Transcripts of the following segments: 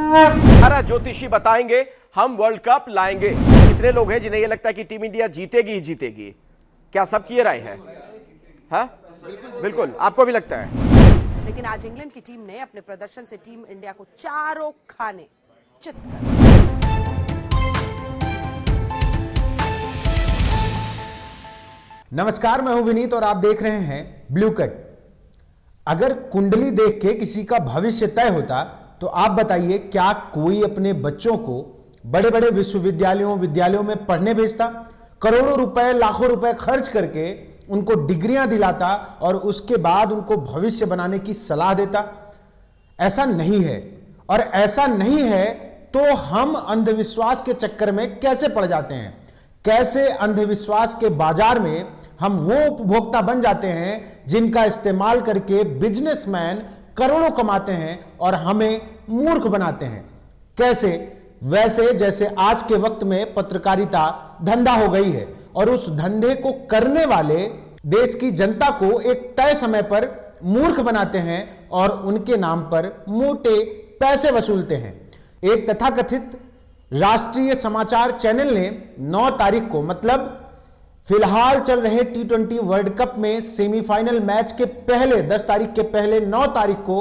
हमारा ज्योतिषी बताएंगे हम वर्ल्ड कप लाएंगे। कितने लोग हैं जिन्हें यह लगता है कि टीम इंडिया जीतेगी ही जीतेगी? क्या सबकी ये राय है? हाँ, बिल्कुल। आपको भी लगता है? लेकिन आज इंग्लैंड की टीम ने अपने प्रदर्शन से टीम इंडिया को चारों खाने चित कर दिया। नमस्कार, मैं हूं विनीत और आप देख रहे हैं ब्लू कट। अगर कुंडली देख के किसी का भविष्य तय होता तो आप बताइए, क्या कोई अपने बच्चों को बड़े बड़े विद्यालयों में पढ़ने भेजता? करोड़ों रुपए, लाखों रुपए खर्च करके उनको डिग्रियां दिलाता और उसके बाद उनको भविष्य बनाने की सलाह देता? ऐसा नहीं है। और ऐसा नहीं है तो हम अंधविश्वास के चक्कर में कैसे पड़ जाते हैं? कैसे अंधविश्वास के बाजार में हम वो उपभोक्ता बन जाते हैं जिनका इस्तेमाल करके बिजनेसमैन करोड़ों कमाते हैं और हमें मूर्ख बनाते हैं? कैसे? वैसे जैसे आज के वक्त में पत्रकारिता धंधा हो गई है और उस धंधे को करने वाले देश की जनता को एक तय समय पर मूर्ख बनाते हैं और उनके नाम पर मोटे पैसे वसूलते हैं। एक तथाकथित राष्ट्रीय समाचार चैनल ने 9 तारीख को, मतलब फिलहाल चल रहे T20 वर्ल्ड कप में सेमीफाइनल मैच के पहले 10 तारीख के पहले 9 तारीख को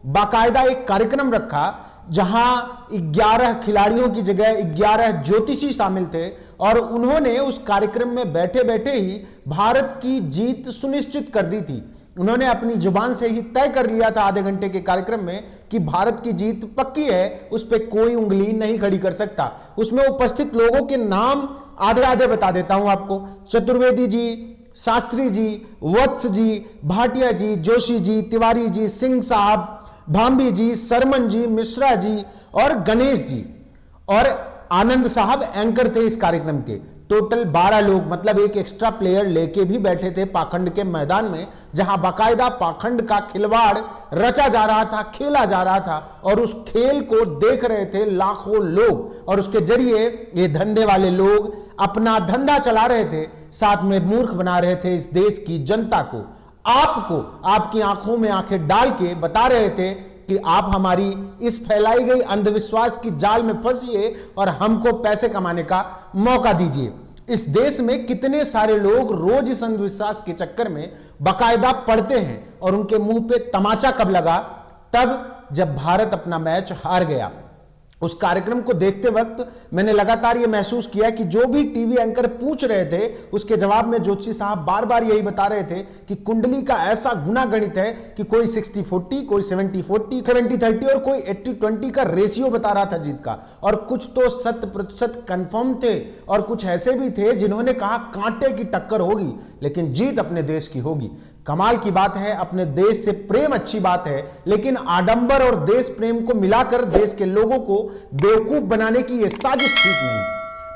बाकायदा एक कार्यक्रम रखा जहां 11 खिलाड़ियों की जगह 11 ज्योतिषी शामिल थे और उन्होंने उस कार्यक्रम में बैठे बैठे ही भारत की जीत सुनिश्चित कर दी थी। उन्होंने अपनी जुबान से ही तय कर लिया था आधे घंटे के कार्यक्रम में कि भारत की जीत पक्की है, उस पर कोई उंगली नहीं खड़ी कर सकता। उसमें उपस्थित लोगों के नाम आधे आधे बता देता हूं आपको। चतुर्वेदी जी, शास्त्री जी, वत्स जी, भाटिया जी, जोशी जी, तिवारी जी, सिंह साहब, भांबी जी, सरमन जी, मिश्रा जी और गणेश जी और आनंद साहब एंकर थे इस कार्यक्रम के। टोटल 12 लोग, मतलब एक एक्स्ट्रा प्लेयर लेके भी बैठे थे पाखंड के मैदान में, जहां बाकायदा पाखंड का खिलवाड़ रचा जा रहा था, खेला जा रहा था और उस खेल को देख रहे थे लाखों लोग और उसके जरिए ये धंधे वाले लोग अपना धंधा चला रहे थे, साथ में मूर्ख बना रहे थे इस देश की जनता को। आपको आपकी आंखों में आंखें डाल के बता रहे थे कि आप हमारी इस फैलाई गई अंधविश्वास की जाल में फंसिए और हमको पैसे कमाने का मौका दीजिए। इस देश में कितने सारे लोग रोज इस अंधविश्वास के चक्कर में बाकायदा पड़ते हैं और उनके मुंह पे तमाचा कब लगा? तब जब भारत अपना मैच हार गया। उस कार्यक्रम को देखते वक्त मैंने लगातार यह महसूस किया कि जो भी टीवी एंकर पूछ रहे थे उसके जवाब में ज्योतिषी साहब बार बार यही बता रहे थे कि कुंडली का ऐसा गुना गणित है कि कोई 60-40, कोई 70-40, 70-30 और कोई 80-20 का रेशियो बता रहा था जीत का। और कुछ तो 100% कंफर्म थे और कुछ ऐसे भी थे जिन्होंने कहा कांटे की टक्कर होगी लेकिन जीत अपने देश की होगी। कमाल की बात है, अपने देश से प्रेम अच्छी बात है, लेकिन आडंबर और देश प्रेम को मिलाकर देश के लोगों को बेवकूफ बनाने की यह साजिश ठीक नहीं।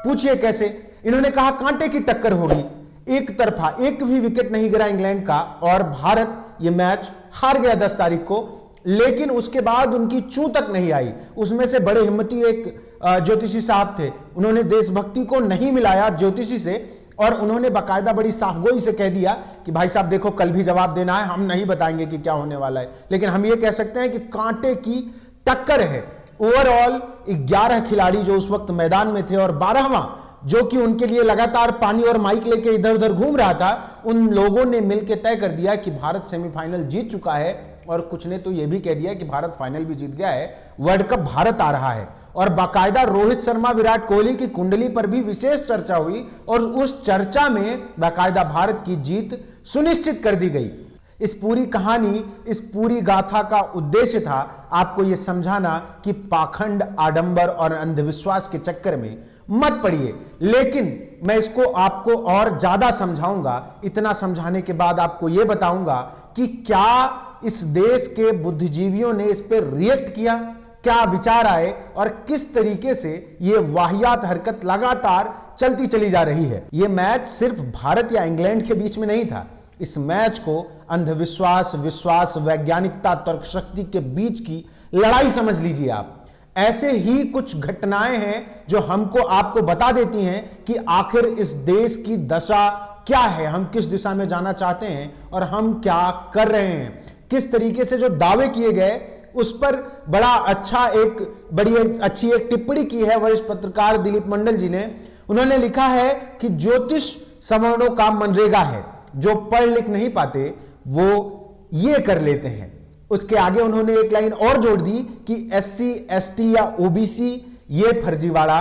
पूछिए कैसे? इन्होंने कहा कांटे की टक्कर होगी, एक तरफा, एक भी विकेट नहीं गिरा इंग्लैंड का और भारत यह मैच हार गया 10 तारीख को। लेकिन उसके बाद उनकी चूं तक नहीं आई। उसमें से बड़े हिम्मती एक ज्योतिषी साहब थे, उन्होंने देशभक्ति को नहीं मिलाया ज्योतिषी से और उन्होंने बाकायदा बड़ी साफगोई से कह दिया कि भाई साहब देखो, कल भी जवाब देना है, हम नहीं बताएंगे कि क्या होने वाला है, लेकिन हम ये कह सकते हैं कि कांटे की टक्कर है। ओवरऑल 11 खिलाड़ी जो उस वक्त मैदान में थे और 12वां जो कि उनके लिए लगातार पानी और माइक लेके इधर उधर घूम रहा था, उन लोगों ने मिलकर तय कर दिया कि भारत सेमीफाइनल जीत चुका है और कुछ ने तो यह भी कह दिया कि भारत फाइनल भी जीत गया है, वर्ल्ड कप भारत आ रहा है। और बाकायदा रोहित शर्मा, विराट कोहली की कुंडली पर भी विशेष चर्चा हुई और उस चर्चा में बाकायदा भारत की जीत सुनिश्चित कर दी गई। इस पूरी कहानी, इस पूरी गाथा का उद्देश्य था आपको यह समझाना कि पाखंड, आडंबर और अंधविश्वास के चक्कर में मत पड़िए। लेकिन मैं इसको आपको और ज्यादा समझाऊंगा। इतना समझाने के बाद आपको यह बताऊंगा कि क्या इस देश के बुद्धिजीवियों ने इस पर रिएक्ट किया, क्या विचार आए और किस तरीके से यह वाहियात हरकत लगातार चलती चली जा रही है। यह मैच सिर्फ भारत या इंग्लैंड के बीच में नहीं था। इस मैच को अंधविश्वास, विश्वास, वैज्ञानिकता, तर्क शक्ति के बीच की लड़ाई समझ लीजिए आप। ऐसे ही कुछ घटनाएं हैं जो हमको आपको बता देती हैं कि आखिर इस देश की दशा क्या है, हम किस दिशा में जाना चाहते हैं और हम क्या कर रहे हैं। किस तरीके से जो दावे किए गए उस पर बड़ी अच्छी एक टिप्पणी की है वरिष्ठ पत्रकार दिलीप मंडल जी ने। उन्होंने लिखा है कि ज्योतिष सवर्णों का मनरेगा है, जो पढ़ लिख नहीं पाते वो ये कर लेते हैं। उसके आगे उन्होंने एक लाइन और जोड़ दी कि SC ST या OBC ये फर्जीवाड़ा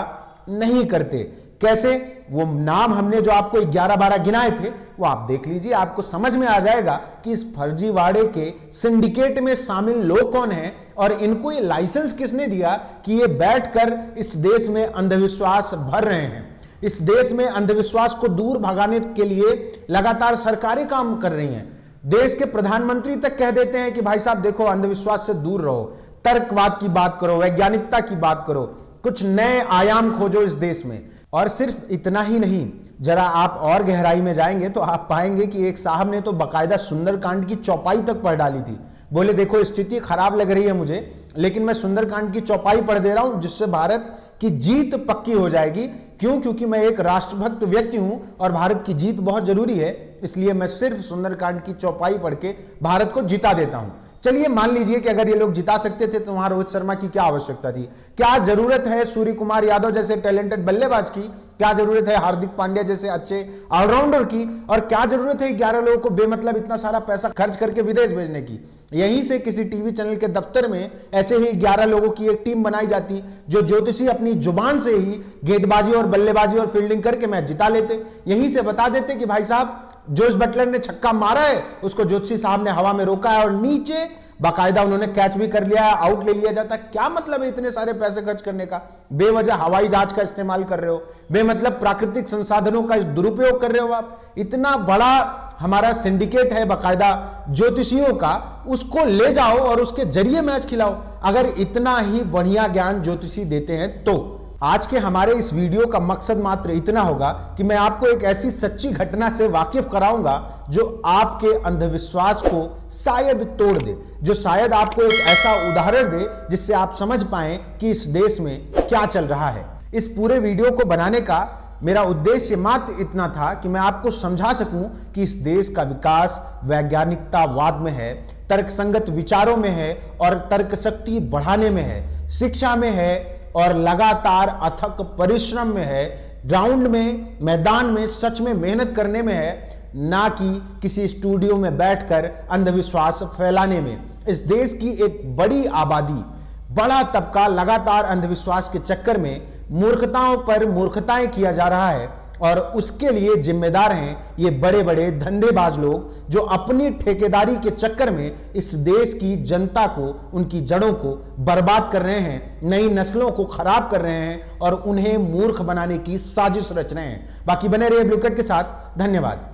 नहीं करते। कैसे? वो नाम हमने जो आपको 11-12 गिनाए थे वो आप देख लीजिए, आपको समझ में आ जाएगा कि इस फर्जीवाड़े के सिंडिकेट में शामिल लोग कौन हैं और इनको ये लाइसेंस किसने दिया कि ये बैठकर इस देश में अंधविश्वास भर रहे हैं। इस देश में अंधविश्वास को दूर भगाने के लिए लगातार सरकारें काम कर रही हैं। देश के प्रधानमंत्री तक कह देते हैं कि भाई साहब देखो, अंधविश्वास से दूर रहो, तर्कवाद की बात करो, वैज्ञानिकता की बात करो, कुछ नए आयाम खोजो इस देश में। और सिर्फ इतना ही नहीं, जरा आप और गहराई में जाएंगे तो आप पाएंगे कि एक साहब ने तो बकायदा सुंदरकांड की चौपाई तक पढ़ डाली थी। बोले देखो स्थिति खराब लग रही है मुझे, लेकिन मैं सुंदरकांड की चौपाई पढ़ दे रहा हूं जिससे भारत की जीत पक्की हो जाएगी। क्यों? क्योंकि मैं एक राष्ट्रभक्त व्यक्ति हूं और भारत की जीत बहुत जरूरी है, इसलिए मैं सिर्फ सुंदरकांड की चौपाई पढ़ के भारत को जिता देता हूं। चलिए मान लीजिए कि अगर ये लोग जिता सकते थे तो वहां रोहित शर्मा की क्या आवश्यकता थी? क्या जरूरत है सूर्य कुमार यादव जैसे टैलेंटेड बल्लेबाज की? क्या जरूरत है हार्दिक पांड्या जैसे अच्छे ऑलराउंडर की? और क्या जरूरत है 11 लोगों को बेमतलब इतना सारा पैसा खर्च करके विदेश भेजने की? यहीं से किसी टीवी चैनल के दफ्तर में ऐसे ही 11 लोगों की एक टीम बनाई जाती जो ज्योतिषी अपनी जुबान से ही गेंदबाजी और बल्लेबाजी और फील्डिंग करके मैच जिता लेते। यहीं से बता देते कि भाई साहब जोस बटलर ने छक्का मारा है, उसको ज्योतिषी साहब ने हवा में रोका है और नीचे बाकायदा उन्होंने कैच भी कर लिया है, आउट ले लिया जाता। क्या मतलब है इतने सारे पैसे खर्च करने का? बेवजह हवाई जहाज का इस्तेमाल कर रहे हो, बेमतलब प्राकृतिक संसाधनों का दुरुपयोग कर रहे हो आप। इतना बड़ा हमारा सिंडिकेट है बाकायदा ज्योतिषियों का, उसको ले जाओ और उसके जरिए मैच खिलाओ। अगर इतना ही बढ़िया ज्ञान ज्योतिषी देते हैं तो आज के हमारे इस वीडियो का मकसद मात्र इतना होगा कि मैं आपको एक ऐसी सच्ची घटना से वाकिफ कराऊंगा जो आपके अंधविश्वास को शायद तोड़ दे, जो शायद आपको एक ऐसा उदाहरण दे जिससे आप समझ पाएं कि इस देश में क्या चल रहा है। इस पूरे वीडियो को बनाने का मेरा उद्देश्य मात्र इतना था कि मैं आपको समझा सकूं कि इस देश का विकास वैज्ञानिकतावाद में है, तर्कसंगत विचारों में है और तर्क शक्ति बढ़ाने में है, शिक्षा में है और लगातार अथक परिश्रम में है, ग्राउंड में, मैदान में सच में मेहनत करने में है, ना कि किसी स्टूडियो में बैठकर अंधविश्वास फैलाने में। इस देश की एक बड़ी आबादी, बड़ा तबका लगातार अंधविश्वास के चक्कर में मूर्खताओं पर मूर्खताएं किया जा रहा है और उसके लिए जिम्मेदार हैं ये बड़े बड़े धंधेबाज लोग जो अपनी ठेकेदारी के चक्कर में इस देश की जनता को, उनकी जड़ों को बर्बाद कर रहे हैं, नई नस्लों को खराब कर रहे हैं और उन्हें मूर्ख बनाने की साजिश रच रहे हैं। बाकी बने रहिए ब्लू कट के साथ। धन्यवाद।